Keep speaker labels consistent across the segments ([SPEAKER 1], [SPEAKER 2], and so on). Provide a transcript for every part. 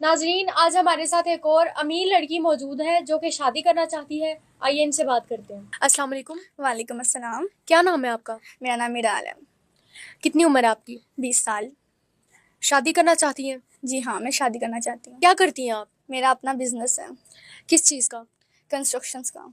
[SPEAKER 1] नाजरीन, आज हमारे साथ एक और अमीर लड़की मौजूद है जो कि शादी करना चाहती है। आइए इनसे बात करते हैं। अस्सलाम वालेकुम।
[SPEAKER 2] वालेकुम अस्सलाम।
[SPEAKER 1] क्या नाम है आपका?
[SPEAKER 2] मेरा नाम मिराल है।
[SPEAKER 1] कितनी उम्र है आपकी?
[SPEAKER 2] 20 साल।
[SPEAKER 1] शादी करना चाहती हैं?
[SPEAKER 2] जी हाँ, मैं शादी करना चाहती हूँ।
[SPEAKER 1] क्या करती हैं आप?
[SPEAKER 2] मेरा अपना बिजनेस है,
[SPEAKER 1] किस चीज़ का?
[SPEAKER 2] कंस्ट्रक्शंस का।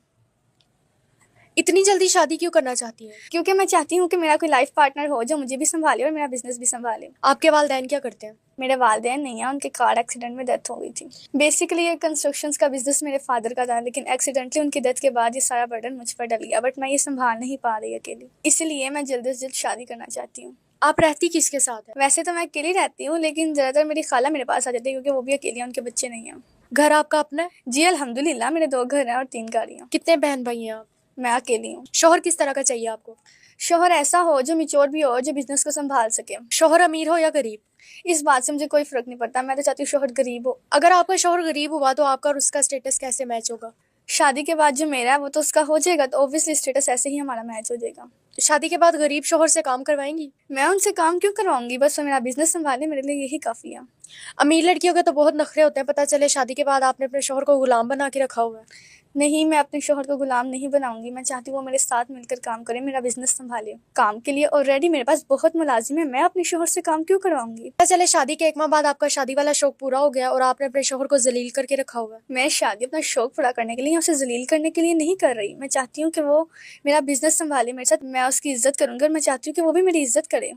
[SPEAKER 1] इतनी जल्दी शादी क्यों करना चाहती हैं?
[SPEAKER 2] क्योंकि मैं चाहती हूँ कि मेरा कोई लाइफ पार्टनर हो जो मुझे भी संभाले और मेरा बिजनेस भी संभाले।
[SPEAKER 1] आपके वालिदैन क्या करते हैं?
[SPEAKER 2] मेरे वालिदैन नहीं है, उनके कार एक्सीडेंट में डेथ हो गई थी। बेसिकली ये कंस्ट्रक्शंस का बिजनेस मेरे फादर का था, लेकिन एक्सीडेंटली उनकी डेथ के बाद ये सारा बर्डन मुझ पर डल गया, बट मैं ये संभाल नहीं पा रही अकेली, इसलिए मैं जल्द से जल्द शादी करना चाहती हूँ।
[SPEAKER 1] आप रहती किसके साथ है?
[SPEAKER 2] वैसे तो मैं अकेली रहती हूँ, लेकिन ज़्यादातर मेरी खाला मेरे पास आ जाती है क्योंकि वो भी अकेली है, उनके बच्चे नहीं हैं।
[SPEAKER 1] घर आपका अपना है?
[SPEAKER 2] जी अल्हम्दुलिल्लाह, मेरे 2 घर हैं और 3 गाड़ियाँ।
[SPEAKER 1] कितने बहन भाई हैं आप?
[SPEAKER 2] मैं अकेली हूँ।
[SPEAKER 1] शोहर किस तरह का चाहिए आपको?
[SPEAKER 2] शोहर ऐसा हो जो मिच्योर भी हो, जो बिजनेस को संभाल सके।
[SPEAKER 1] शोहर अमीर हो या गरीब?
[SPEAKER 2] इस बात से मुझे कोई फर्क नहीं पड़ता, मैं तो चाहती हूँ शोहर गरीब हो।
[SPEAKER 1] अगर आपका शोहर गरीब हुआ तो आपका और उसका स्टेटस कैसे मैच होगा?
[SPEAKER 2] शादी के बाद जो मेरा है वो तो उसका हो जाएगा, तो ऑब्वियसली स्टेटस ऐसे ही हमारा मैच हो जाएगा।
[SPEAKER 1] शादी के बाद गरीब शोहर से काम करवाएंगी?
[SPEAKER 2] मैं उनसे काम क्यों करवाऊंगी, बस वो मेरा बिजनेस संभाले, मेरे लिए यही काफ़ी है।
[SPEAKER 1] अमीर लड़कियों के तो बहुत नखरे होते हैं, पता चले शादी के बाद आपने अपने शोहर को गुलाम बना के रखा हुआ है।
[SPEAKER 2] नहीं, मैं अपने शोहर को गुलाम नहीं बनाऊंगी, मैं चाहती हूँ वो मेरे साथ मिलकर काम करे, मेरा बिजनेस संभाले। काम के लिए ऑलरेडी मेरे पास बहुत मुलाजिम है, मैं अपने शोहर से काम क्यों करवाऊंगी।
[SPEAKER 1] पता चले शादी के 1 माह बाद आपका शादी वाला शौक पूरा हो गया और आपने अपने शोहर को जलील करके रखा हुआ है।
[SPEAKER 2] मैं शादी अपना शौक पूरा करने के लिए, उसे जलील करने के लिए नहीं कर रही। मैं चाहती हूँ कि वो मेरा बिजनेस संभाले मेरे साथ, मैं उसकी इज्जत करूँगी और मैं चाहती हूँ कि वो भी मेरी इज्जत करे।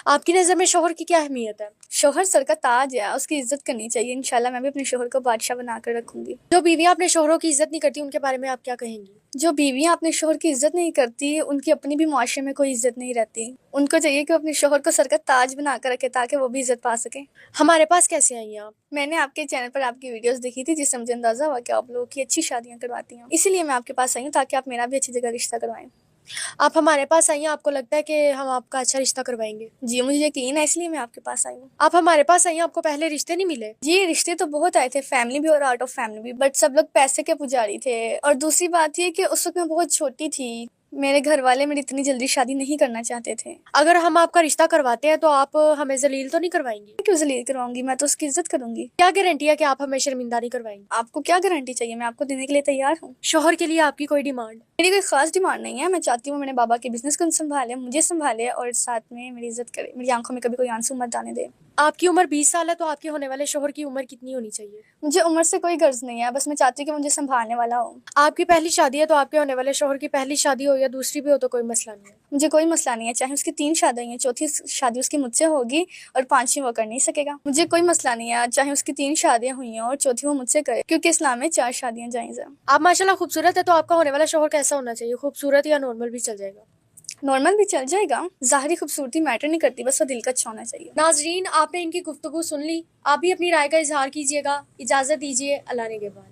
[SPEAKER 1] आपकी नज़र में शोहर की क्या अहमियत है?
[SPEAKER 2] शोहर सर का ताज है, उसकी इज्जत करनी चाहिए। इंशाल्लाह मैं भी अपने शोहर को बादशाह बनाकर रखूंगी।
[SPEAKER 1] जो बीवियां अपने शोहरों की इज्जत नहीं करती उनके बारे में आप क्या कहेंगी?
[SPEAKER 2] जो बीवियां अपने शोहर की इज्जत नहीं करती, उनकी अपनी भी मुआशरे में कोई इज्जत नहीं रहती। उनको चाहिए कि अपने शोहर को सर का ताज बना कर रखे ताकि वो भी इज्जत पा सके।
[SPEAKER 1] हमारे पास कैसे आई हैं आप?
[SPEAKER 2] मैंने आपके चैनल पर आपकी वीडियोस देखी थी, जिससे मुझे अंदाजा हुआ कि आप लोगों की अच्छी शादियां करवाती हैं, इसीलिए मैं आपके पास आई हूँ ताकि आप मेरा भी अच्छी जगह रिश्ता करवाएं।
[SPEAKER 1] आप हमारे पास आई हैं, आपको लगता है कि हम आपका अच्छा रिश्ता करवाएंगे?
[SPEAKER 2] जी मुझे यकीन है, इसलिए मैं आपके पास आई हूँ।
[SPEAKER 1] आप हमारे पास आई हैं, आपको पहले रिश्ते नहीं मिले?
[SPEAKER 2] जी रिश्ते तो बहुत आए थे, फैमिली भी और आउट ऑफ फैमिली भी, बट सब लोग पैसे के पुजारी थे। और दूसरी बात ये कि उस वक्त मैं बहुत छोटी थी, मेरे घर वाले मेरी इतनी जल्दी शादी नहीं करना चाहते थे।
[SPEAKER 1] अगर हम आपका रिश्ता करवाते हैं तो आप हमें जलील तो नहीं करवाएंगी?
[SPEAKER 2] क्यों जलील करवाऊंगी, मैं तो उसकी इज्जत करूंगी।
[SPEAKER 1] क्या गारंटी है कि आप हमें शर्मिंदा नहीं करवाएंगी?
[SPEAKER 2] आपको क्या गारंटी चाहिए, मैं आपको देने के लिए तैयार हूँ।
[SPEAKER 1] शोहर के लिए आपकी कोई डिमांड?
[SPEAKER 2] मेरी कोई खास डिमांड नहीं है, मैं चाहती हूँ मेरे बाबा के बिजनेस को संभाले, मुझे संभाले और साथ में मेरी इज्जत करे, मेरी आंखों में कभी कोई आंसू मत आने दे।
[SPEAKER 1] आपकी उम्र 20 साल है तो आपके होने वाले शोहर की उम्र कितनी होनी चाहिए?
[SPEAKER 2] मुझे उम्र से कोई गर्ज नहीं है, बस मैं चाहती हूँ कि मुझे संभालने वाला हो।
[SPEAKER 1] आपकी पहली शादी है तो आपके होने वाले शोहर की पहली शादी हो या दूसरी भी हो तो कोई मसला नहीं है।
[SPEAKER 2] मुझे कोई मसला नहीं है, चाहे उसकी 3 शादियाँ हैं, चौथी शादी उसकी मुझसे होगी और 5वीं वो कर नहीं सकेगा। मुझे कोई मसला नहीं है, चाहे उसकी 3 शादियाँ हुई हैं और चौथी वो मुझसे करे, क्योंकि इस्लाम में 4 शादियाँ जायज़ है।
[SPEAKER 1] आप माशाल्लाह खूबसूरत है, तो आपका होने वाला शोहर कैसा होना चाहिए? खूबसूरत या नॉर्मल भी चल जाएगा?
[SPEAKER 2] नॉर्मल भी चल जाएगा, ज़ाहिरी खूबसूरती मैटर नहीं करती, बस वो दिल का अच्छा होना चाहिए।
[SPEAKER 1] नाजरीन, आपने इनकी गुफ्तगू सुन ली, आप भी अपनी राय का इजहार कीजिएगा। इजाज़त दीजिए, अल्लाह ने के बाद।